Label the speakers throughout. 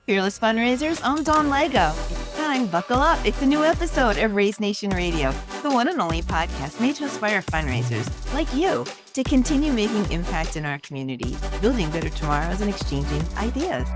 Speaker 1: Fearless Fundraisers, I'm Dawn Lego. It's time, buckle up. It's a new episode of Raise Nation Radio, the one and only podcast made to inspire fundraisers like you to continue making impact in our community, building better tomorrows and exchanging ideas.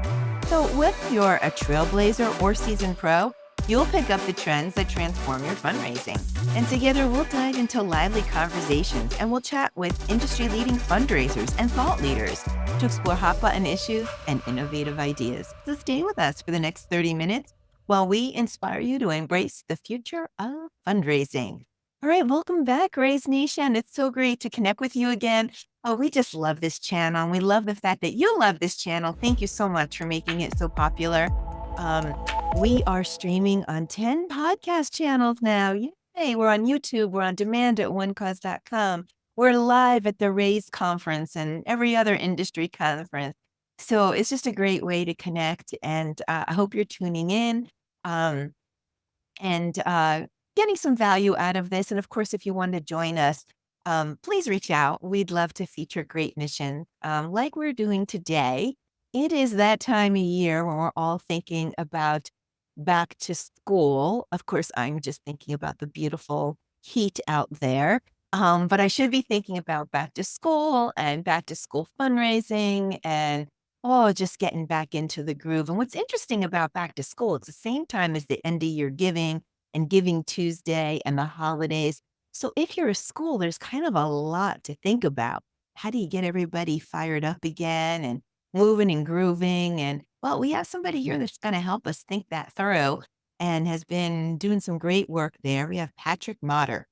Speaker 1: So whether you're a trailblazer or seasoned pro, you'll pick up the trends that transform your fundraising. And together we'll dive into lively conversations and we'll chat with industry-leading fundraisers and thought leaders to explore hot-button issues and innovative ideas. So stay with us for the next 30 minutes while we inspire you to embrace the future of fundraising. All right, welcome back, Raise Nation. It's so great to connect with you again. Oh, we just love this channel. And we love the fact that you love this channel. Thank you so much for making it so popular. We are streaming on 10 podcast channels now. Yay! We're on YouTube. We're on demand at onecause.com. We're live at the Raise conference and every other industry conference. So it's just a great way to connect. And I hope you're tuning in and getting some value out of this. And of course, if you want to join us, please reach out. We'd love to feature great missions like we're doing today. It is that time of year when we're all thinking about back to school. Of course, I'm just thinking about the beautiful heat out there. But I should be thinking about back to school and back to school fundraising and just getting back into the groove. And what's interesting about back to school, it's the same time as the end of year giving and Giving Tuesday and the holidays. So if you're a school, there's kind of a lot to think about. How do you get everybody fired up again and moving and grooving? And well, we have somebody here that's going to help us think that through and has been doing some great work there. We have Patrick Motter.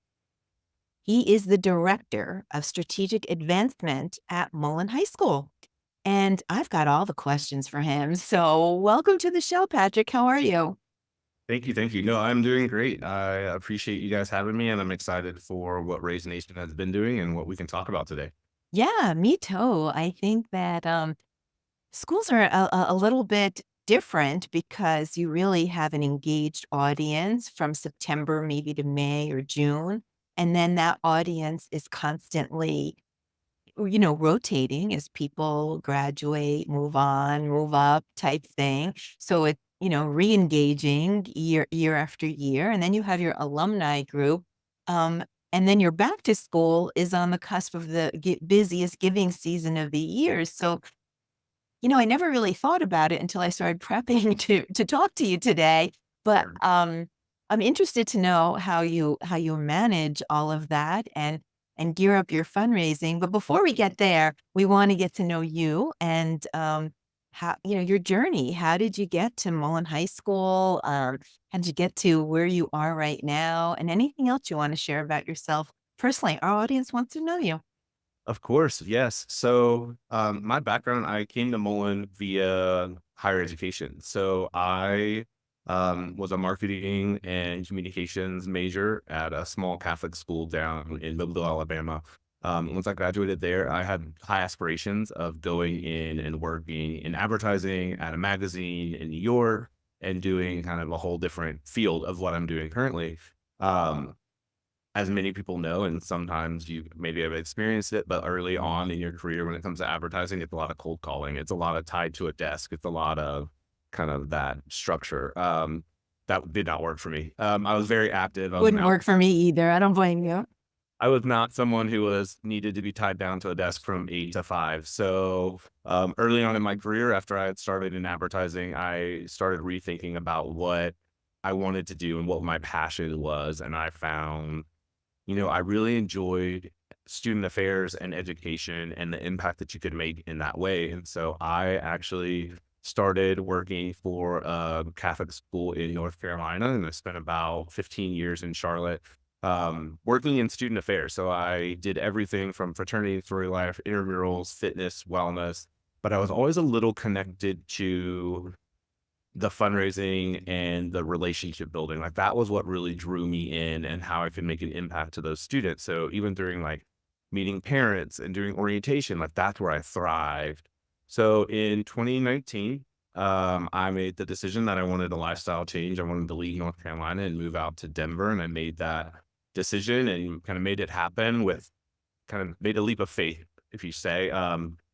Speaker 1: He is the Director of Strategic Advancement at Mullen High School. And I've got all the questions for him. So welcome to the show, Patrick. How are you?
Speaker 2: Thank you. Thank you. No, I'm doing great. I appreciate you guys having me, and I'm excited for what Raise Nation has been doing and what we can talk about today.
Speaker 1: Yeah, me too. I think that schools are a little bit different because you really have an engaged audience from September maybe to May or June. And then that audience is constantly, rotating as people graduate, move on, move up type thing. So it, re-engaging year after year. And then you have your alumni group. And then your back to school is on the cusp of the busiest giving season of the year. So I never really thought about it until I started prepping to talk to you today. But I'm interested to know how you manage all of that and gear up your fundraising. But before we get there, we want to get to know you and how your journey. How did you get to Mullen High School? How did you get to where you are right now? And anything else you want to share about yourself personally? Our audience wants to know you.
Speaker 2: Of course, yes. So, my background, I came to Mullen via higher education. So I was a marketing and communications major at a small Catholic school down in Mobile, Alabama. Once I graduated there, I had high aspirations of going in and working in advertising at a magazine in New York and doing kind of a whole different field of what I'm doing currently. Um, as many people know, and sometimes you maybe have experienced it, but early on in your career, when it comes to advertising, it's a lot of cold calling. It's a lot of tied to a desk. It's a lot of kind of that structure. That did not work for me. I was very active.
Speaker 1: Wouldn't work for me either. I don't blame you.
Speaker 2: I was not someone who was needed to be tied down to a desk from 8 to 5. So early on in my career, after I had started in advertising, I started rethinking about what I wanted to do and what my passion was. And I found, I really enjoyed student affairs and education and the impact that you could make in that way. And so I actually started working for a Catholic school in North Carolina, and I spent about 15 years in Charlotte working in student affairs. So I did everything from fraternity, sorority life, intramurals, fitness, wellness, but I was always a little connected to the fundraising and the relationship building. Like that was what really drew me in and how I could make an impact to those students. So even during like meeting parents and doing orientation, like that's where I thrived. So in 2019, I made the decision that I wanted a lifestyle change. I wanted to leave North Carolina and move out to Denver. And I made that decision and kind of made it happen with kind of made a leap of faith, if you say.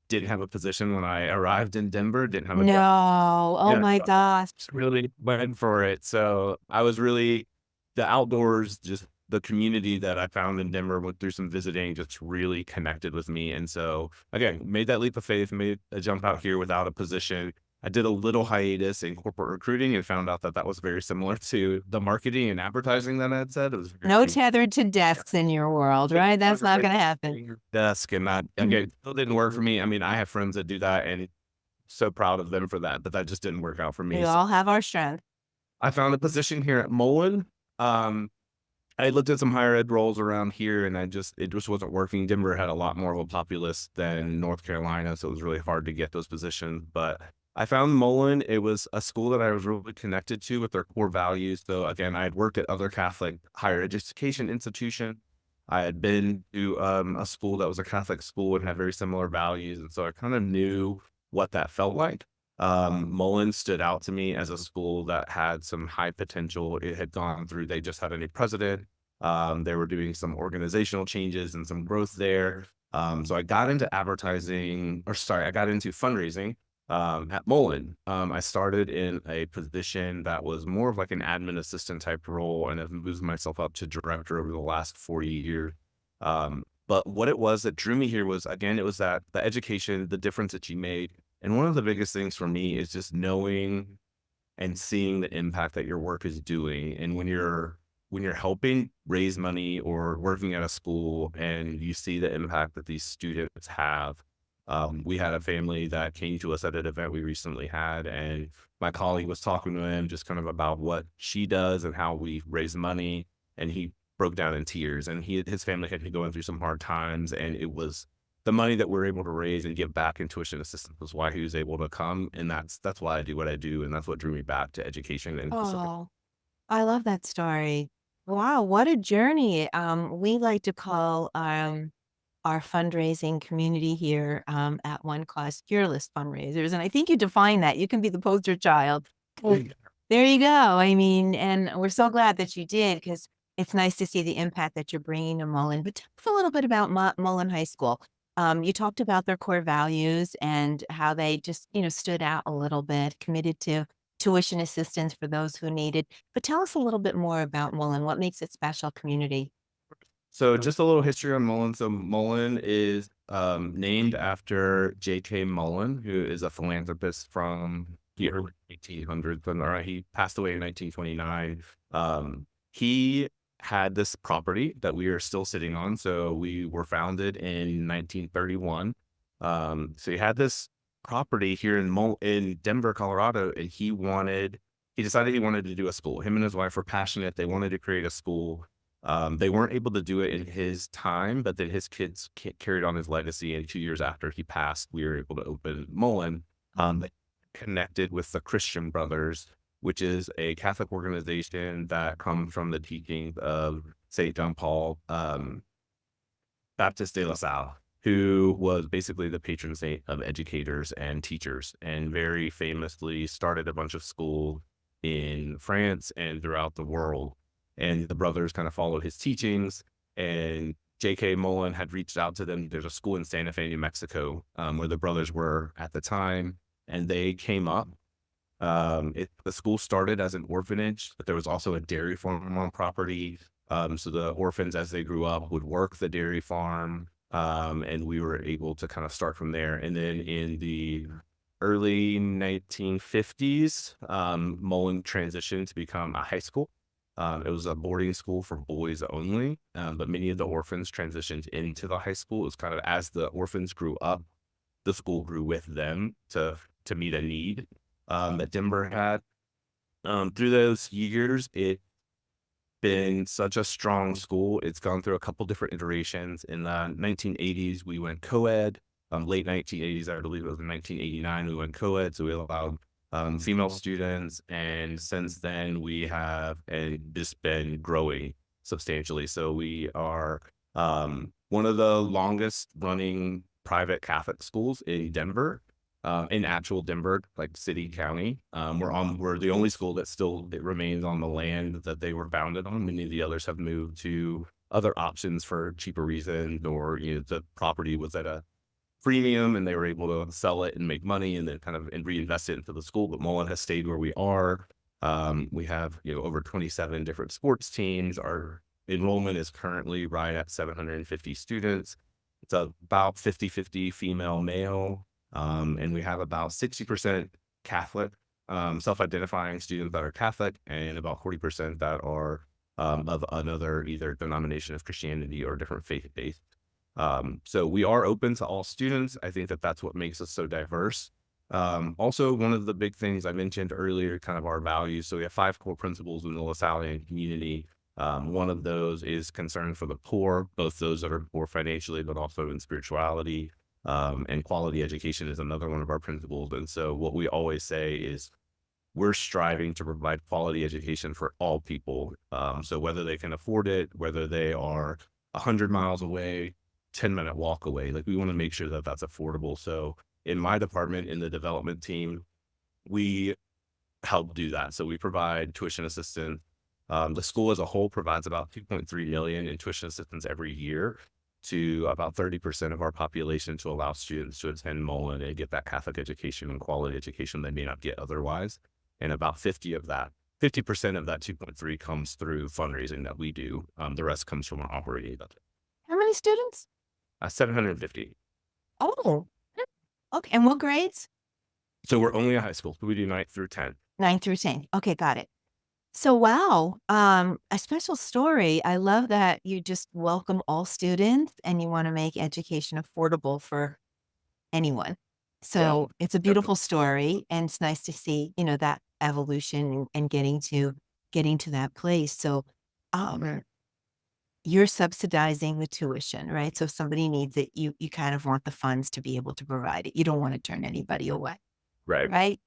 Speaker 2: didn't have a position when I arrived in Denver, didn't have a job.
Speaker 1: No. Oh
Speaker 2: Yeah,
Speaker 1: my
Speaker 2: so I
Speaker 1: gosh.
Speaker 2: just really went for it. So I was really the outdoors, just the community that I found in Denver went through some visiting, just really connected with me. And so again, made that leap of faith, made a jump out here without a position. I did a little hiatus in corporate recruiting and found out that that was very similar to the marketing and advertising that I had said. It was
Speaker 1: No
Speaker 2: very
Speaker 1: tethered to desks in your world, right? That's not going to happen.
Speaker 2: desk, and that again still didn't work for me. I mean, I have friends that do that, and so proud of them for that, but that just didn't work out for
Speaker 1: We
Speaker 2: me. So
Speaker 1: all have our strength.
Speaker 2: I found a position here at Mullen. Um, I looked at some higher ed roles around here, and it just wasn't working. Denver had a lot more of a populace than North Carolina, so it was really hard to get those positions. But I found Mullen. It was a school that I was really connected to with their core values. So again, I had worked at other Catholic higher education institutions. I had been to a school that was a Catholic school and had very similar values, and so I kind of knew what that felt like. Mullen stood out to me as a school that had some high potential. It had gone through, they just had a new president. They were doing some organizational changes and some growth there. So I got into I got into fundraising at Mullen. I started in a position that was more of like an admin assistant type role, and have moved myself up to director over the last 4 years. But what it was that drew me here was, again, it was that the education, the difference that you made. And one of the biggest things for me is just knowing and seeing the impact that your work is doing. And when you're helping raise money or working at a school and you see the impact that these students have. We had a family that came to us at an event we recently had, and my colleague was talking to him just kind of about what she does and how we raise money. And he broke down in tears, and his family had been going through some hard times, and it was the money that we're able to raise and give back in tuition assistance was why he was able to come. And that's why I do what I do. And that's what drew me back to education and specific.
Speaker 1: Oh, I love that story. Wow, what a journey. We like to call our fundraising community here at One Cause fearless fundraisers. And I think you define that. You can be the poster child. Mm. There you go. I mean, and we're so glad that you did, because it's nice to see the impact that you're bringing to Mullen. But tell us a little bit about Mullen High School. You talked about their core values and how they just, stood out a little bit, committed to tuition assistance for those who need it. But tell us a little bit more about Mullen. What makes it special community?
Speaker 2: So just a little history on Mullen. So Mullen is named after J.K. Mullen, who is a philanthropist from the early 1800s. And he passed away in 1929. He had this property that we are still sitting on. So we were founded in 1931. So he had this property here in Denver, Colorado, and he decided he wanted to do a school. Him and his wife were passionate. They wanted to create a school. They weren't able to do it in his time, but then his kids carried on his legacy. And 2 years after he passed, we were able to open Mullen. They connected with the Christian Brothers, which is a Catholic organization that comes from the teachings of St. John Paul Baptist de La Salle, who was basically the patron saint of educators and teachers, and very famously started a bunch of schools in France and throughout the world. And the brothers kind of followed his teachings, and J.K. Mullen had reached out to them. There's a school in Santa Fe, New Mexico, where the brothers were at the time, and they came up. The school started as an orphanage, but there was also a dairy farm on property. So the orphans, as they grew up, would work the dairy farm, and we were able to kind of start from there. And then in the early 1950s, Mullen transitioned to become a high school. It was a boarding school for boys only, but many of the orphans transitioned into the high school. It was kind of, as the orphans grew up, the school grew with them to meet a need that Denver had. Through those years, it's been such a strong school. It's gone through a couple different iterations. In the 1980s, we went co-ed. Late 1980s, I believe it was in 1989, we went co-ed. So we allowed female students, and since then we have just been growing substantially. So we are one of the longest running private Catholic schools in Denver, in actual Denver, like city, county. We're the only school that it remains on the land that they were founded on. Many of the others have moved to other options for cheaper reasons, or the property was at a premium and they were able to sell it and make money and then kind of and reinvest it into the school. But Mullen has stayed where we are. We have, over 27 different sports teams. Our enrollment is currently right at 750 students. It's about 50-50 female, male. And we have about 60% Catholic, self-identifying students that are Catholic, and about 40% that are of another either denomination of Christianity or different faith-based. So we are open to all students. I think that that's what makes us so diverse. Also, one of the big things I mentioned earlier, kind of our values. So we have 5 core principles in the LaSallian community. One of those is concern for the poor, both those that are poor financially, but also in spirituality. And quality education is another one of our principles. And so what we always say is we're striving to provide quality education for all people. So whether they can afford it, whether they are 100 miles away, 10-minute walk away, like we want to make sure that that's affordable. So in my department, in the development team, we help do that. So we provide tuition assistance. The school as a whole provides about 2.3 million in tuition assistance every year to about 30% of our population to allow students to attend Mullen and get that Catholic education and quality education they may not get otherwise. And about 50% of that 2.3 comes through fundraising that we do. The rest comes from our operating budget.
Speaker 1: How many students?
Speaker 2: 750.
Speaker 1: Oh, okay. And what grades?
Speaker 2: So we're only a high school. So we do 9th through 10th.
Speaker 1: 9 through 10. Okay, got it. So, wow, a special story. I love that you just welcome all students and you want to make education affordable for anyone. So it's a beautiful story, and it's nice to see, that evolution and getting to that place. So, um, you're subsidizing the tuition, right? So if somebody needs it, you kind of want the funds to be able to provide it. You don't want to turn anybody away,
Speaker 2: Right.
Speaker 1: right?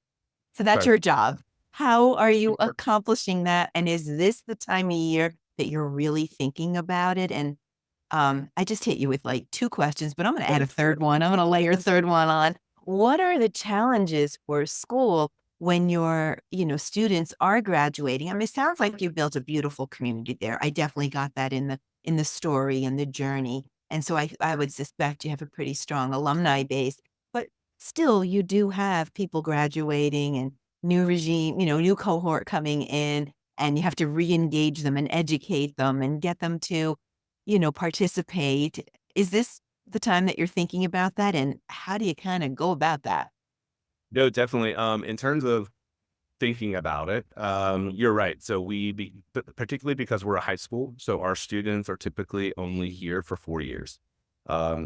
Speaker 1: So that's
Speaker 2: Right.
Speaker 1: your job. How are you accomplishing that? And is this the time of year that you're really thinking about it? And I just hit you with like 2 questions, but I'm going to add a third one. I'm going to layer a third one on. What are the challenges for school when your, students are graduating? I mean, it sounds like you built a beautiful community there. I definitely got that in the story and the journey. And so I would suspect you have a pretty strong alumni base, but still you do have people graduating and new regime, new cohort coming in, and you have to re-engage them and educate them and get them to, participate. Is this the time that you're thinking about that? And how do you kind of go about that?
Speaker 2: No, definitely. In terms of thinking about it, you're right. So particularly because we're a high school, so our students are typically only here for 4 years.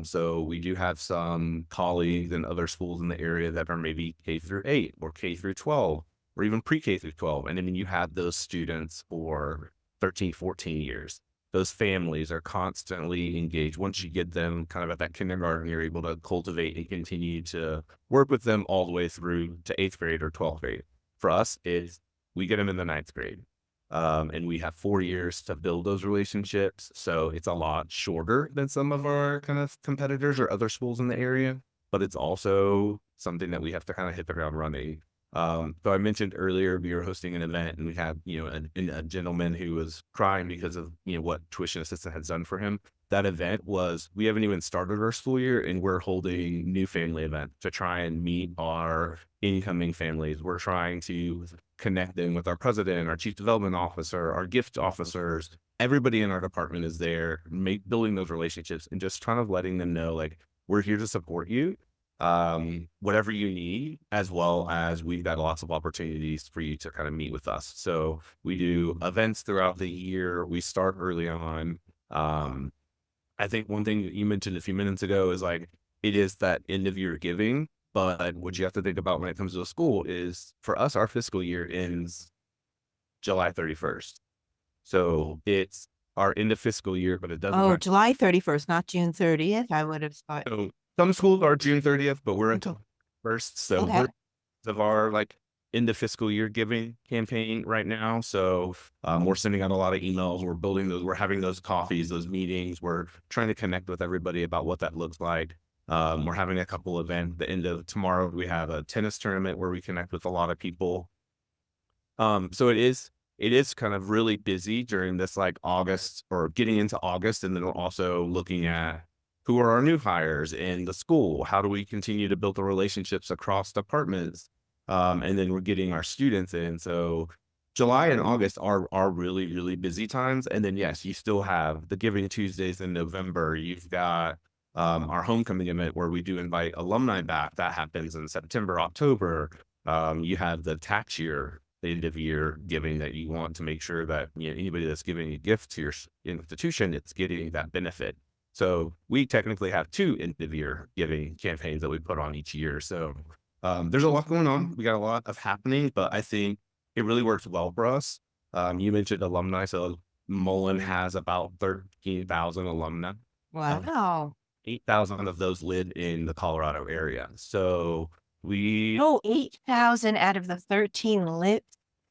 Speaker 2: So we do have some colleagues and other schools in the area that are maybe K through 8 or K through 12 or even pre-K through 12. And then you have those students for 13, 14 years. Those families are constantly engaged. Once you get them kind of at that kindergarten, you're able to cultivate and continue to work with them all the way through to 8th grade or 12th grade. For us is we get them in the 9th grade. And we have 4 years to build those relationships. So it's a lot shorter than some of our kind of competitors or other schools in the area, but it's also something that we have to kind of hit the ground running. So I mentioned earlier, we were hosting an event and we had, a gentleman who was crying because of, what tuition assistance had done for him. That event was, we haven't even started our school year and we're holding new family event to try and meet our incoming families. We're trying to connect them with our president, our chief development officer, our gift officers. Everybody in our department is there, building those relationships and just kind of letting them know, like, we're here to support you, whatever you need, as well as we've got lots of opportunities for you to kind of meet with us. So we do events throughout the year. We start early on. I think one thing that you mentioned a few minutes ago is like, it is that end of year giving, but what you have to think about when it comes to the school is for us, our fiscal year ends July 31st. So it's our end of fiscal year, but it doesn't.
Speaker 1: Oh, July 31st, not June 30th. I would have thought.
Speaker 2: So some schools are June 30th, but we're until 1st. So
Speaker 1: Okay.
Speaker 2: we're of our end of fiscal year giving campaign right now. So we're sending out a lot of emails. We're building those. We're having those coffees, those meetings. We're trying to connect with everybody about what that looks like. We're having a couple events. The end of tomorrow, we have a tennis tournament where we connect with a lot of people. So it is kind of really busy during this August or getting into August. And then we're also looking at who are our new hires in the school? How do we continue to build the relationships across departments? And then we're getting our students in. So July and August are really, really busy times. And then yes, you still have the Giving Tuesdays in November. You've got our homecoming event where we do invite alumni back. That happens in September, October. You have the tax year, the end of year giving that you want to make sure that anybody that's giving a gift to your institution, it's getting that benefit. So we technically have two end of year giving campaigns that we put on each year. So there's a lot going on. We got a lot of happening, but I think it really works well for us. You mentioned alumni. So Mullen has about 13,000 alumni.
Speaker 1: Wow.
Speaker 2: 8,000 of those live in the Colorado area. So we,
Speaker 1: Oh, 8,000 out of the 13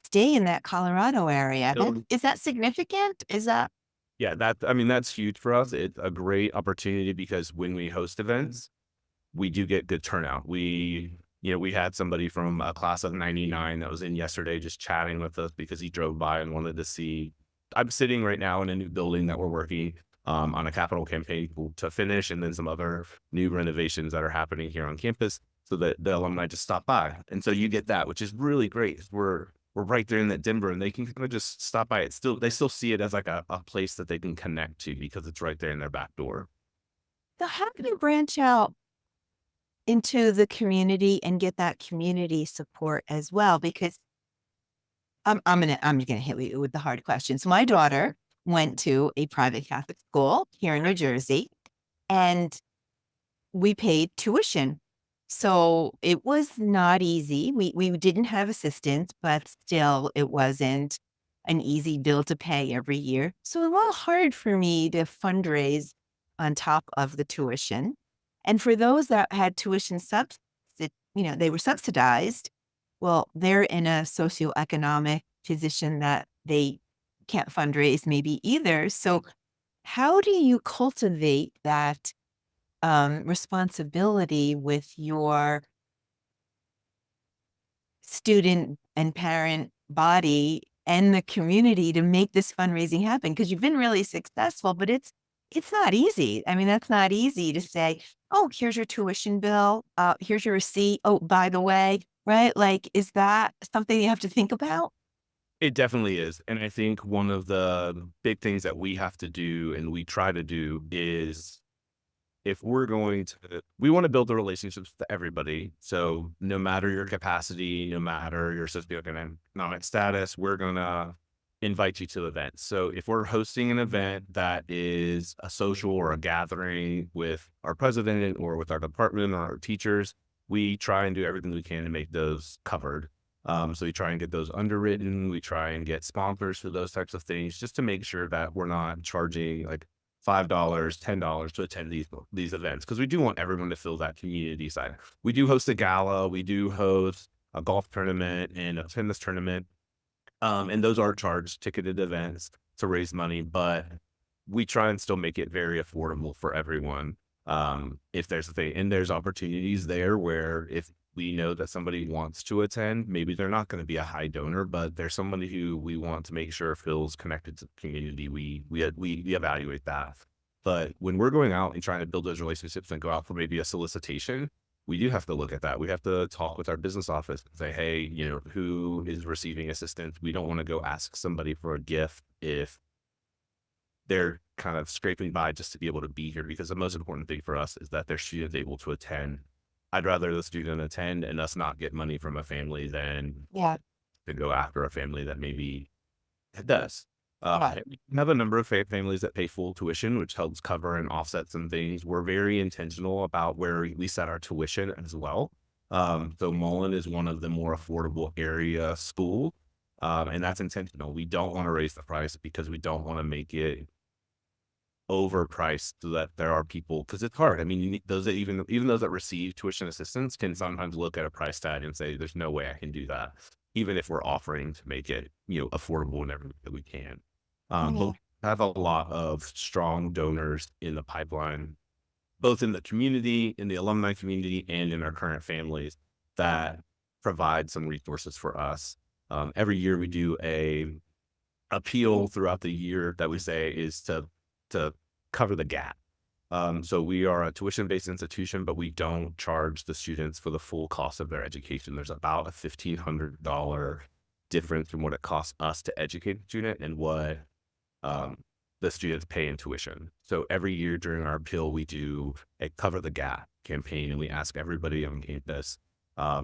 Speaker 1: stay in that Colorado area. Is that significant? Is that?
Speaker 2: yeah, that's huge for us. It's a great opportunity because when we host events, we do get good turnout. We had somebody from a class of 99 that was in yesterday just chatting with us because he drove by and wanted to see. I'm sitting right now in a new building that we're working on a capital campaign to finish, and then some other new renovations that are happening here on campus, so that the alumni just stop by. And so you get that, which is really great. We're right there in that Denver, and they can kind of just stop by. They still see it as like a place that they can connect to because it's right there in their back door.
Speaker 1: So how can you branch out into the community and get that community support as well? Because I'm gonna hit you with the hard questions. My daughter went to a private Catholic school here in New Jersey, and we paid tuition. So it was not easy. We didn't have assistance, but still it wasn't an easy bill to pay every year. So a little hard for me to fundraise on top of the tuition. And for those that had tuition they were subsidized. Well, they're in a socioeconomic position that they can't fundraise maybe either. So how do you cultivate that responsibility with your student and parent body and the community to make this fundraising happen? Because you've been really successful, but it's not easy. I mean, that's not easy to say, oh, here's your tuition bill. Here's your receipt. Oh, by the way, right? Like, is that something you have to think about?
Speaker 2: It definitely is. And I think one of the big things that we have to do and we try to do is if we're going to, we want to build the relationships with everybody. So no matter your capacity, no matter your socioeconomic status, we're going to invite you to events. So if we're hosting an event that is a social or a gathering with our president or with our department or our teachers, we try and do everything we can to make those covered. So we try and get those underwritten. We try and get sponsors for those types of things just to make sure that we're not charging like $5, $10 to attend these events, because we do want everyone to feel that community side. We do host a gala, we do host a golf tournament and a tennis tournament, and those are charged ticketed events to raise money, but we try and still make it very affordable for everyone. If there's a thing, and there's opportunities there where if we know that somebody wants to attend, maybe they're not going to be a high donor, but there's somebody who we want to make sure feels connected to the community. We evaluate that. But when we're going out and trying to build those relationships and go out for maybe a solicitation, we do have to look at that. We have to talk with our business office and say, hey, who is receiving assistance? We don't want to go ask somebody for a gift if they're kind of scraping by just to be able to be here, because the most important thing for us is that their student's able to attend. I'd rather the student attend and us not get money from a family than to go after a family that maybe it does. We have a number of families that pay full tuition, which helps cover and offset some things. We're very intentional about where we set our tuition as well. So Mullen is one of the more affordable area schools, and that's intentional. We don't want to raise the price because we don't want to make it overpriced so that there are people, because it's hard. I mean, you need those that even those that receive tuition assistance can sometimes look at a price tag and say, there's no way I can do that, even if we're offering to make it, affordable and everything that we can. But we have a lot of strong donors in the pipeline, both in the community, in the alumni community, and in our current families that provide some resources for us. Every year we do a appeal throughout the year that we say is to cover the gap. So we are a tuition-based institution, but we don't charge the students for the full cost of their education. There's about a $1,500 difference from what it costs us to educate the student and what um, the students pay in tuition. So every year during our appeal, we do a Cover the Gap campaign, and we ask everybody on campus,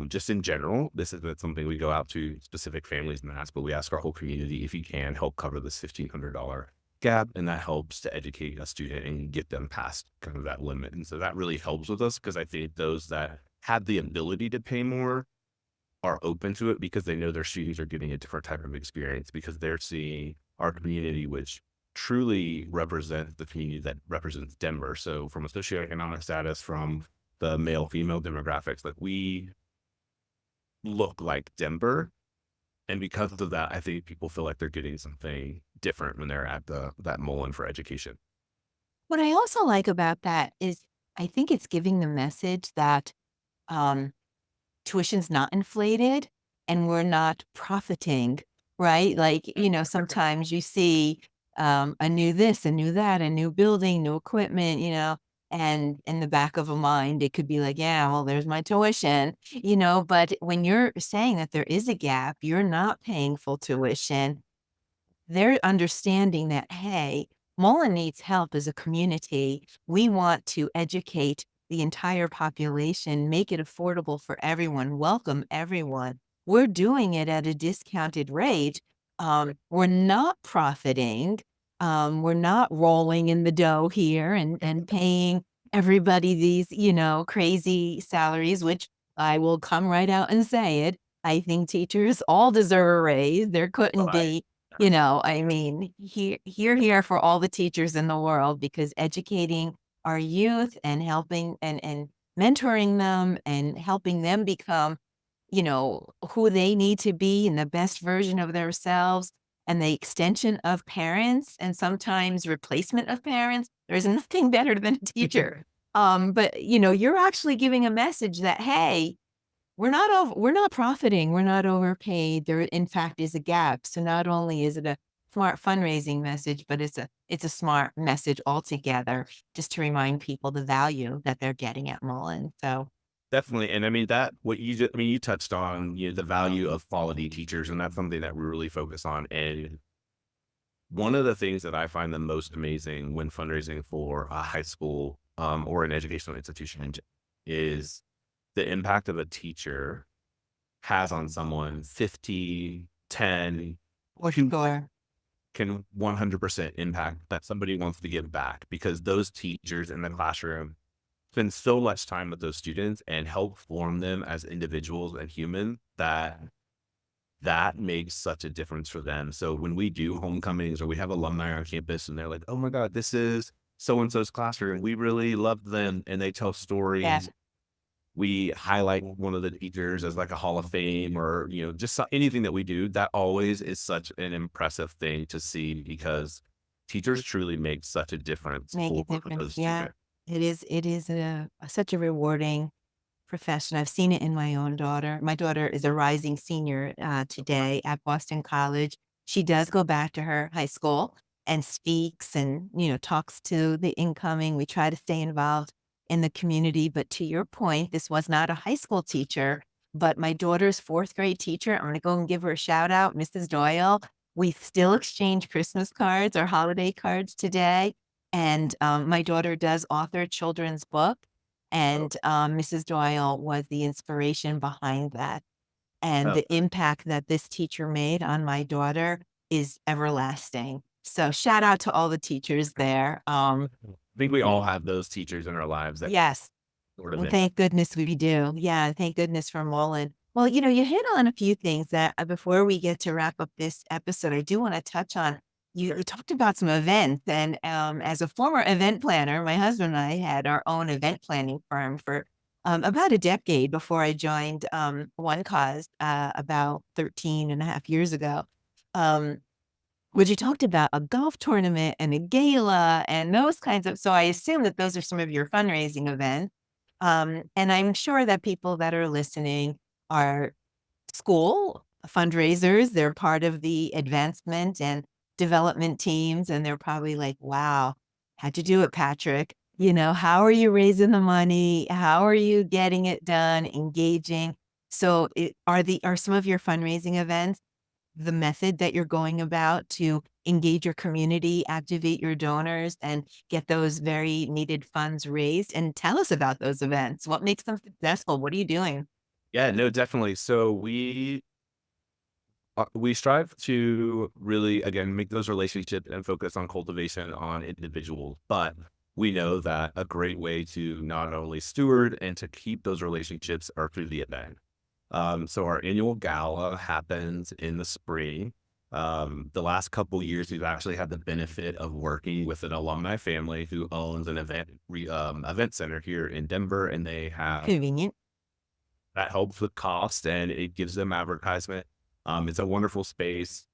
Speaker 2: just in general, this isn't something we go out to specific families and ask, but we ask our whole community if you can help cover this $1,500 gap, and that helps to educate a student and get them past kind of that limit. And so that really helps with us because I think those that have the ability to pay more are open to it because they know their students are getting a different type of experience because they're seeing our community, which truly represents the community that represents Denver. So from a socioeconomic status, from the male female demographics, like we look like Denver. And because of that, I think people feel like they're getting something different when they're at that Mullen for education.
Speaker 1: What I also like about that is I think it's giving the message that um, tuition's not inflated and we're not profiting, right? Like, sometimes you see a new this, a new that, a new building, new equipment, and in the back of a mind, it could be like, yeah, well, there's my tuition, but when you're saying that there is a gap, you're not paying full tuition. They're understanding that, hey, Mullen needs help as a community. We want to educate the entire population, make it affordable for everyone, welcome everyone. We're doing it at a discounted rate. We're not profiting. We're not rolling in the dough here and paying everybody these, crazy salaries, which I will come right out and say it. I think teachers all deserve a raise. There couldn't
Speaker 2: Right.
Speaker 1: be I mean, here for all the teachers in the world because educating our youth and helping and mentoring them and helping them become, who they need to be and the best version of themselves and the extension of parents and sometimes replacement of parents. There's nothing better than a teacher. But you're actually giving a message that, hey, we're not profiting, we're not overpaid, there in fact is a gap, so not only is it a smart fundraising message, but it's a smart message altogether, just to remind people the value that they're getting at Mullen, so
Speaker 2: Definitely. And I mean, that what you just, I mean, you touched on, the value of quality teachers, and that's something that we really focus on. And one of the things that I find the most amazing when fundraising for a high school or an educational institution is the impact of a teacher has on someone 50, 10,
Speaker 1: for sure.
Speaker 2: can 100% impact that somebody wants to give back because those teachers in the classroom spend so much time with those students and help form them as individuals and human that makes such a difference for them. So when we do homecomings or we have alumni on campus and they're like, oh my God, this is so and so's classroom. We really loved them. And they tell
Speaker 1: Yeah,
Speaker 2: stories. We highlight one of the teachers as like a Hall of Fame or, just anything that we do. That always is such an impressive thing to see because teachers truly make such a difference
Speaker 1: make a
Speaker 2: for
Speaker 1: difference,
Speaker 2: those
Speaker 1: yeah.
Speaker 2: students.
Speaker 1: It is such a rewarding profession. I've seen it in my own daughter. My daughter is a rising senior today at Boston College. She does go back to her high school and speaks and, talks to the incoming. We try to stay involved in the community. But to your point, this was not a high school teacher, but my daughter's fourth grade teacher. I'm going to go and give her a shout out, Mrs. Doyle. We still exchange Christmas cards or holiday cards today. And my daughter does author children's book and, Mrs. Doyle was the inspiration behind that, and
Speaker 2: Oh,
Speaker 1: the impact that this teacher made on my daughter is everlasting. So shout out to all the teachers there.
Speaker 2: I think we all have those teachers in our lives that
Speaker 1: Yes,
Speaker 2: sort of
Speaker 1: and thank goodness we do. Yeah, thank goodness for Mullen. Well, you hit on a few things that before we get to wrap up this episode, I do want to touch on. You talked about some events, and as a former event planner, my husband and I had our own event planning firm for about a decade before I joined One Cause about 13 and a half years ago. Um, which you talked about a golf tournament and a gala and those kinds of. So I assume that those are some of your fundraising events. And I'm sure that people that are listening are school fundraisers. They're part of the advancement and development teams. And they're probably like, wow, how'd you do it, Patrick? How are you raising the money? How are you getting it done, engaging? So are some of your fundraising events the method that you're going about to engage your community, activate your donors, and get those very needed funds raised? And tell us about those events. What makes them successful? What are you doing?
Speaker 2: Yeah, no, definitely. So we strive to really, again, make those relationships and focus on cultivation on individuals. But we know that a great way to not only steward and to keep those relationships are through the event. So our annual gala happens in the spring. The last couple years, we've actually had the benefit of working with an alumni family who owns an event center here in Denver, and they have
Speaker 1: Convenient.
Speaker 2: that helps with cost and it gives them advertisement. It's a wonderful space.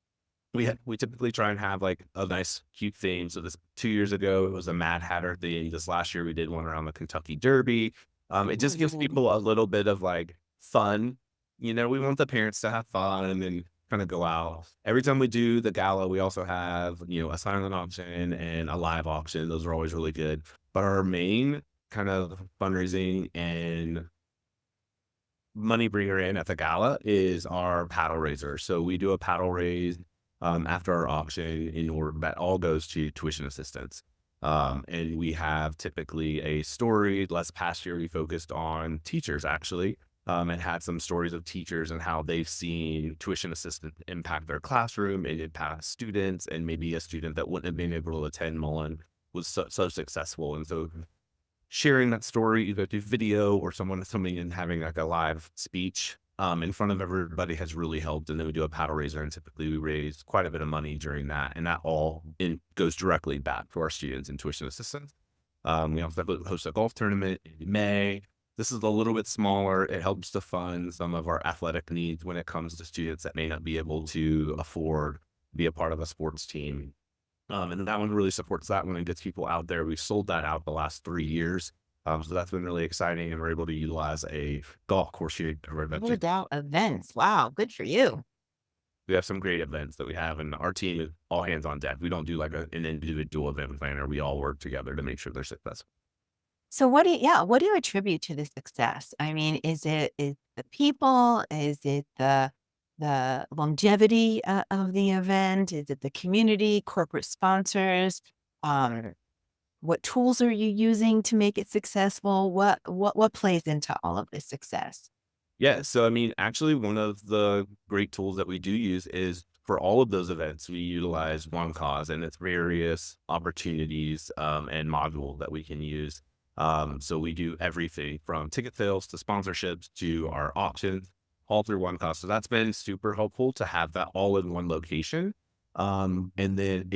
Speaker 2: We typically try and have like a nice cute theme. So this 2 years ago it was a Mad Hatter theme. This last year we did one around the Kentucky Derby. It just gives people a little bit of like fun. We want the parents to have fun and then kind of go out. Every time we do the gala, we also have a silent auction and a live auction. Those are always really good. But our main kind of fundraising and money bringer in at the gala is our paddle raiser. So we do a paddle raise after our auction in order that all goes to tuition assistance. And we have typically a story. Last past year, we focused on teachers actually, and had some stories of teachers and how they've seen tuition assistance impact their classroom and impact students, and maybe a student that wouldn't have been able to attend Mullen was so successful. And so sharing that story either through video or someone coming and having like a live speech in front of everybody has really helped. And then we do a paddle raiser, and typically we raise quite a bit of money during that, and that all goes directly back to our students in tuition assistance. We also host a golf tournament in May. This is a little bit smaller. It helps to fund some of our athletic needs when it comes to students that may not be able to afford to be a part of a sports team. And that one really supports that one and gets people out there. We've sold that out the last 3 years. So that's been really exciting, and we're able to utilize a golf course here.
Speaker 1: Without events. Wow, good for you.
Speaker 2: We have some great events that we have, and our team is all hands on deck. We don't do like an individual event planner. We all work together to make sure they're successful.
Speaker 1: So what do you attribute to the success? I mean, is the people? Is it the longevity of the event? Is it the community, corporate sponsors? Um, what tools are you using to make it successful? What plays into all of this success?
Speaker 2: Yeah. So, I mean, actually, one of the great tools that we do use is for all of those events, we utilize One Cause and its various opportunities and modules that we can use. So we do everything from ticket sales to sponsorships to our auctions, all through One Cause. So that's been super helpful to have that all in one location. And then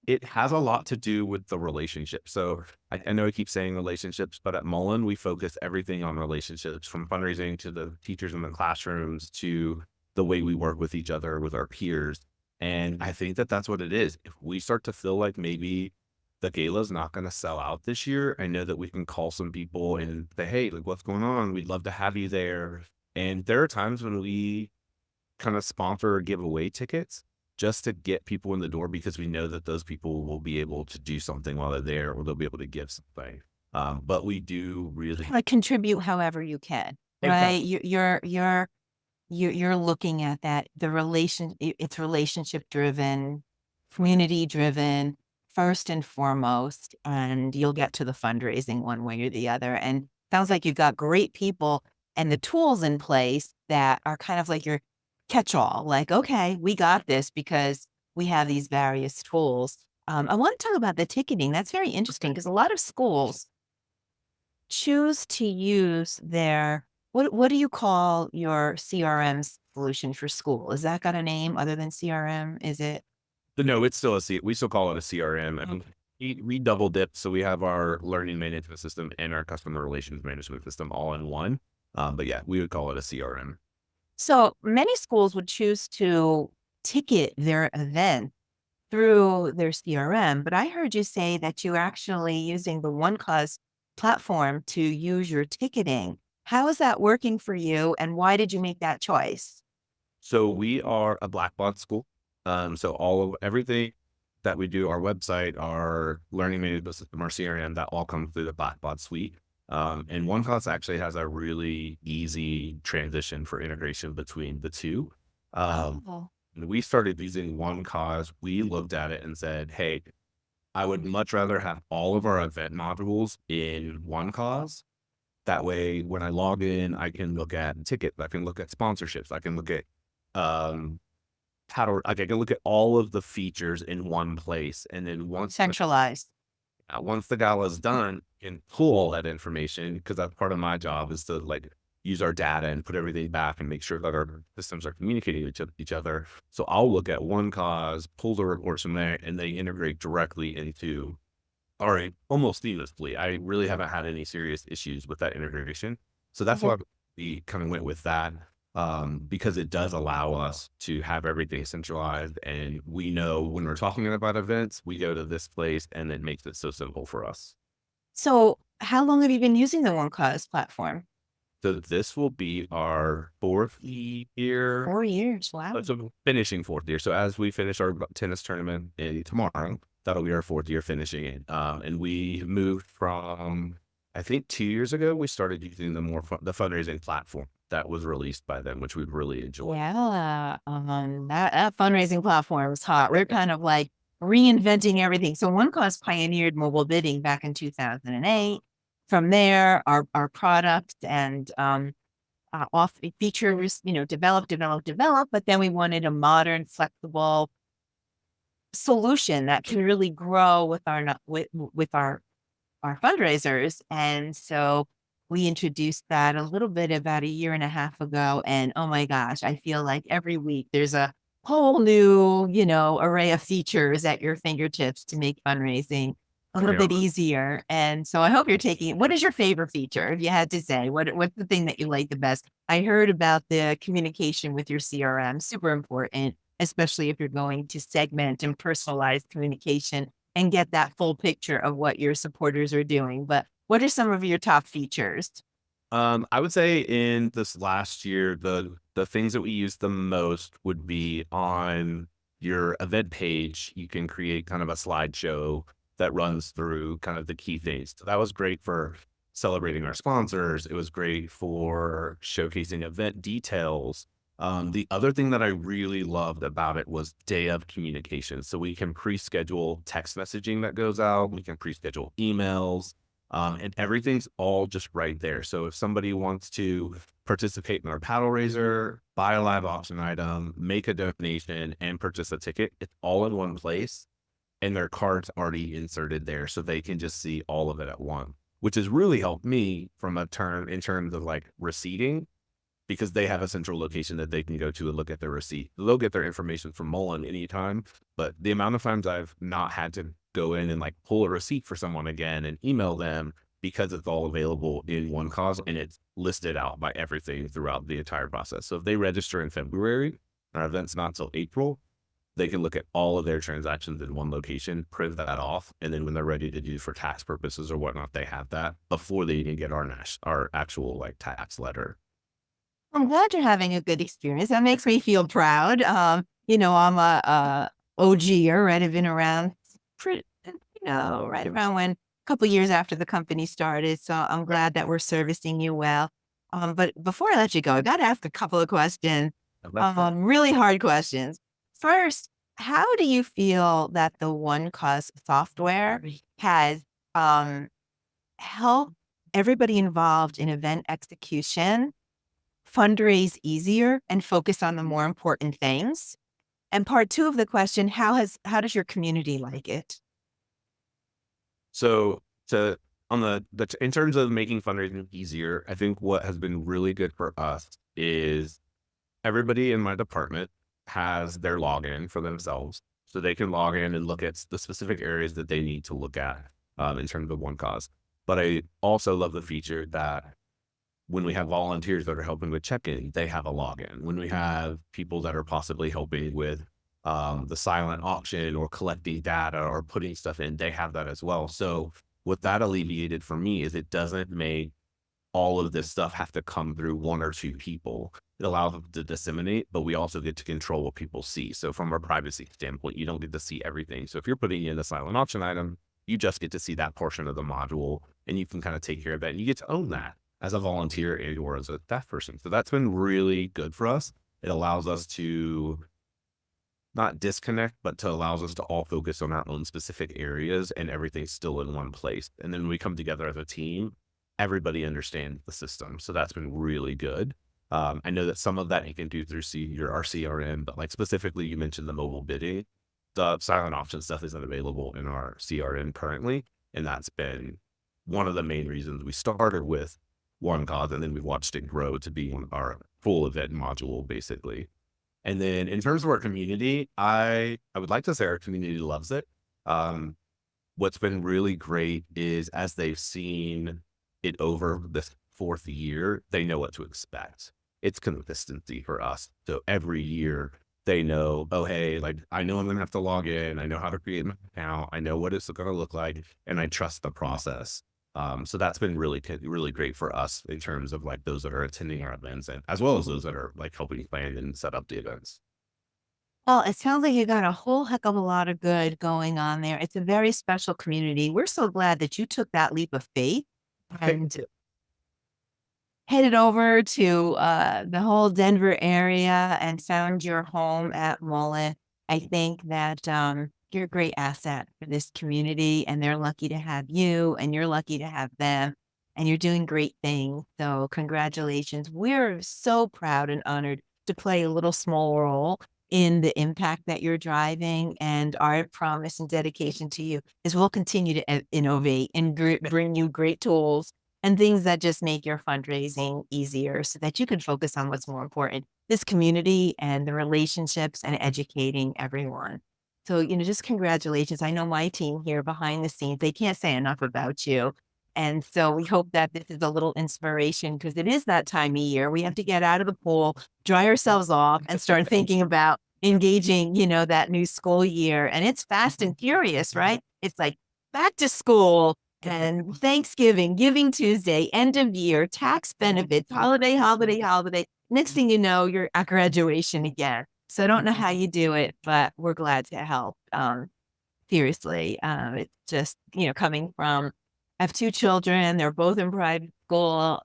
Speaker 2: it has a lot to do with the relationship. So I know I keep saying relationships, but at Mullen, we focus everything on relationships, from fundraising to the teachers in the classrooms to the way we work with each other, with our peers. And I think that that's what it is. If we start to feel like maybe the gala is not going to sell out this year, I know that we can call some people and say, hey, like, what's going on? We'd love to have you there. And there are times when we kind of sponsor or give away tickets just to get people in the door, because we know that those people will be able to do something while they're there, or they'll be able to give something. But we do really
Speaker 1: Like contribute however you can, right?
Speaker 2: exactly.
Speaker 1: You're looking at that it's relationship driven, community driven first and foremost, and you'll get to the fundraising one way or the other. And sounds like you've got great people and the tools in place that are kind of like your catch all. Like, okay, we got this because we have these various tools. I want to talk about the ticketing. That's very interesting because a lot of schools choose to use their what do you call your CRM solution for school? Is that got a name other than CRM? Is it
Speaker 2: But no, it's still we still call it a CRM. I
Speaker 1: Okay.
Speaker 2: mean, we double dip. So we have our learning management system and our customer relations management system all in one. But yeah, we would call it a CRM.
Speaker 1: So many schools would choose to ticket their event through their CRM, but I heard you say that you're actually using the OneCause platform to use your ticketing. How is that working for you, and why did you make that choice?
Speaker 2: So we are a black box school. So all of everything that we do, our website, our learning management system, our CRM, that all comes through the Blackbaud suite. And OneCause actually has a really easy transition for integration between the two.
Speaker 1: Oh,
Speaker 2: When we started using OneCause, we looked at it and said, hey, I would much rather have all of our event modules in OneCause. That way, when I log in, I can look at tickets, I can look at sponsorships, I can look at um, like I can look at all of the features in one place. And then
Speaker 1: centralized.
Speaker 2: once the gala is done, you can pull all that information, because that's part of my job, is to like use our data and put everything back and make sure that our systems are communicating with each other. So I'll look at OneCause, pull the reports from there, and they integrate directly into almost seamlessly. I really haven't had any serious issues with that integration. So that's why we kind of went with that, because it does allow us to have everything centralized. And we know when we're talking about events, we go to this place, and it makes it so simple for us.
Speaker 1: So, how long have you been using the OneCause platform?
Speaker 2: So this will be our fourth year.
Speaker 1: 4 years. Wow.
Speaker 2: So finishing fourth year. So as we finish our tennis tournament tomorrow, that'll be our fourth year finishing it. And we moved from, I think 2 years ago, we started using the fundraising platform that was released by them, which we really enjoyed.
Speaker 1: Yeah. That fundraising platform is hot. We're kind of like reinventing everything. So OneCause pioneered mobile bidding back in 2008. From there, our product and off features, develop. But then we wanted a modern, flexible solution that can really grow with our fundraisers. And so we introduced that a little bit about a year and a half ago. And oh my gosh, I feel like every week there's a whole new, array of features at your fingertips to make fundraising a little bit easier. And so I hope you're what is your favorite feature? If you had to say, what's the thing that you like the best? I heard about the communication with your CRM, super important, especially if you're going to segment and personalize communication and get that full picture of what your supporters are doing. But what are some of your top features?
Speaker 2: I would say in this last year, the things that we use the most would be on your event page. You can create kind of a slideshow that runs through kind of the key things. So that was great for celebrating our sponsors. It was great for showcasing event details. The other thing that I really loved about it was day of communication. So we can pre-schedule text messaging that goes out. We can pre-schedule emails, and everything's all just right there. So if somebody wants to participate in our paddle raiser, buy a live auction item, make a donation, and purchase a ticket, it's all in one place, and their card's already inserted there, so they can just see all of it at once, which has really helped me in terms of like receipting, because they have a central location that they can go to and look at their receipt. They'll get their information from Mullen anytime, but the amount of times I've not had to go in and like pull a receipt for someone again and email them, because it's all available in OneCause and it's listed out by everything throughout the entire process. So if they register in February, our event's not until April, they can look at all of their transactions in one location, print that off, and then when they're ready to do for tax purposes or whatnot, they have that before they even get our actual like tax letter.
Speaker 1: I'm glad you're having a good experience. That makes me feel proud. I'm a OGer, right? I've been around right around when a couple years after the company started. So I'm glad that we're servicing you well. But before I let you go, I got to ask a couple of questions, really hard questions. First, how do you feel that the OneCause software has helped everybody involved in event execution fundraise easier and focus on the more important things? And part two of the question, how does your community like it?
Speaker 2: So in terms of making fundraising easier, I think what has been really good for us is everybody in my department has their login for themselves, so they can log in and look at the specific areas that they need to look at in terms of OneCause. But I also love the feature that when we have volunteers that are helping with check-in, they have a login. When we have people that are possibly helping with the silent auction or collecting data or putting stuff in, they have that as well. So what that alleviated for me is it doesn't make all of this stuff have to come through one or two people. It allows them to disseminate, but we also get to control what people see. So from a privacy standpoint, you don't get to see everything. So if you're putting in a silent auction item, you just get to see that portion of the module, and you can kind of take care of that. And you get to own that as a volunteer and or as a staff person. So that's been really good for us. It allows us to not disconnect, but to allows us to all focus on our own specific areas, and everything's still in one place. And then when we come together as a team, everybody understands the system. So that's been really good. I know that some of that you can do through our CRM, but like specifically you mentioned the mobile bidding. The silent auction stuff isn't available in our CRM currently. And that's been one of the main reasons we started with One Cause, and then we watched it grow to be our full event module, basically. And then in terms of our community, I would like to say our community loves it. What's been really great is as they've seen it over this fourth year, they know what to expect. It's consistency for us. So every year they know, oh, hey, like I know I'm going to have to log in. I know how to create my account. I know what it's going to look like, and I trust the process. So that's been really, really great for us in terms of like those that are attending our events, and as well as those that are like helping plan and set up the events.
Speaker 1: Well, it sounds like you got a whole heck of a lot of good going on there. It's a very special community. We're so glad that you took that leap of faith and headed over to the whole Denver area and found your home at Mullen. I think that you're a great asset for this community, and they're lucky to have you, and you're lucky to have them, and you're doing great things. So congratulations. We're so proud and honored to play a little small role in the impact that you're driving, and our promise and dedication to you is we'll continue to innovate and bring you great tools and things that just make your fundraising easier so that you can focus on what's more important, this community and the relationships and educating everyone. So, just congratulations. I know my team here behind the scenes, they can't say enough about you. And so we hope that this is a little inspiration, because it is that time of year. We have to get out of the pool, dry ourselves off, and start thinking about engaging, that new school year. And it's fast and furious, right? It's like back to school and Thanksgiving, Giving Tuesday, end of year, tax benefits, holiday. Next thing you know, you're at graduation again. So I don't know how you do it, but we're glad to help. Seriously, it's just, coming from, I have two children. They're both in private school.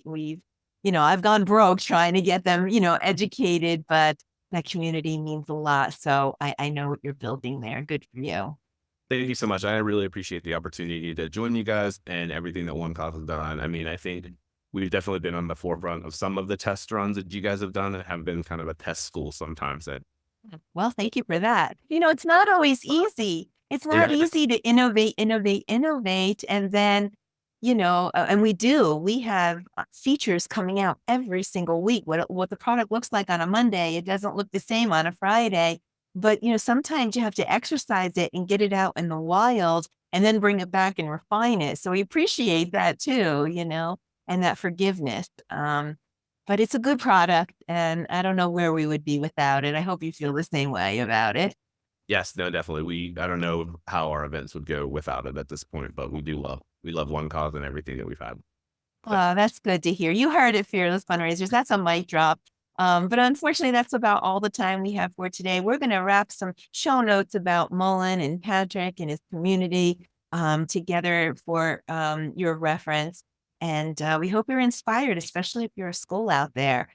Speaker 1: We've, I've gone broke trying to get them, educated, but that community means a lot. So I know what you're building there. Good for you.
Speaker 2: Thank you so much. I really appreciate the opportunity to join you guys and everything that One Cause has done. I mean, I think we've definitely been on the forefront of some of the test runs that you guys have done, and have been kind of a test school sometimes.
Speaker 1: Well, thank you for that. It's not always easy. It's not easy to innovate. And then, and we have features coming out every single week. What the product looks like on a Monday, it doesn't look the same on a Friday. But, sometimes you have to exercise it and get it out in the wild and then bring it back and refine it. So we appreciate that too, and that forgiveness. But it's a good product, and I don't know where we would be without it. I hope you feel the same way about it.
Speaker 2: Yes, no, definitely. I don't know how our events would go without it at this point, but we love One Cause and everything that we've had.
Speaker 1: Oh, that's good to hear. You heard it, Fearless Fundraisers. That's a mic drop. But unfortunately, that's about all the time we have for today. We're going to wrap some show notes about Mullen and Patrick and his community together for your reference. And we hope you're inspired, especially if you're a school out there.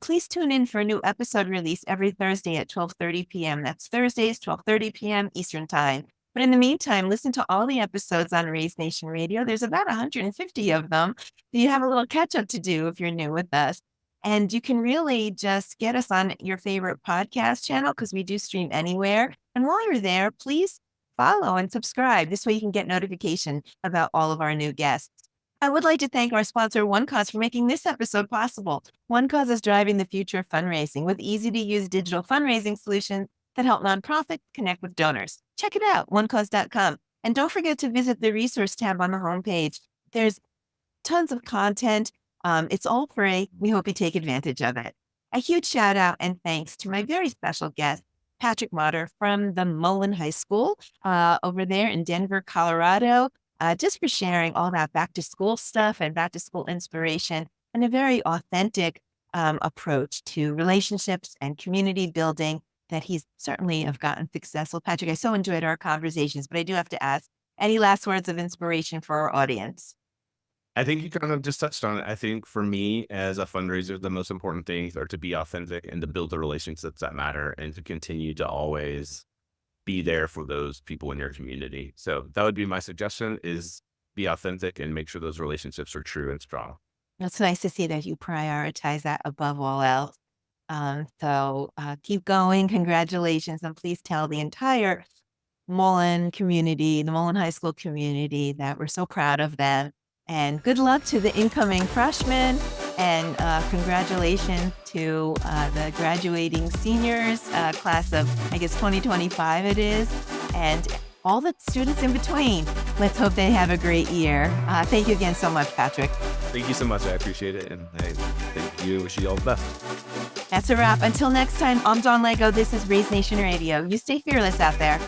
Speaker 1: Please tune in for a new episode release every Thursday at 12:30 p.m. That's Thursdays, 12:30 p.m. Eastern Time. But in the meantime, listen to all the episodes on Raise Nation Radio. There's about 150 of them. So you have a little catch up to do if you're new with us. And you can really just get us on your favorite podcast channel, because we do stream anywhere. And while you're there, please follow and subscribe. This way you can get notification about all of our new guests. I would like to thank our sponsor, One Cause, for making this episode possible. One Cause is driving the future of fundraising with easy-to-use digital fundraising solutions that help nonprofits connect with donors. Check it out, onecause.com. And don't forget to visit the resource tab on the homepage. There's tons of content. It's all free. We hope you take advantage of it. A huge shout out and thanks to my very special guest, Patrick Motter from the Mullen High School over there in Denver, Colorado. just for sharing all that back to school stuff and back to school inspiration and a very authentic approach to relationships and community building that he's certainly have gotten successful. Patrick, I so enjoyed our conversations, but I do have to ask, any last words of inspiration for our audience?
Speaker 2: I think you kind of just touched on it. I think for me as a fundraiser, the most important things are to be authentic and to build the relationships that matter and to continue to always be there for those people in your community. So that would be my suggestion is be authentic and make sure those relationships are true and strong.
Speaker 1: It's nice to see that you prioritize that above all else. Keep going. Congratulations. And please tell the entire Mullen community, the Mullen High School community, that we're so proud of them. And good luck to the incoming freshmen. And congratulations to the graduating seniors, class of, I guess, 2025 it is. And all the students in between. Let's hope they have a great year. Thank you again so much, Patrick.
Speaker 2: Thank you so much. I appreciate it. And I thank you. Wish you all the best.
Speaker 1: That's a wrap. Until next time, I'm Dawn Lego. This is Raise Nation Radio. You stay fearless out there.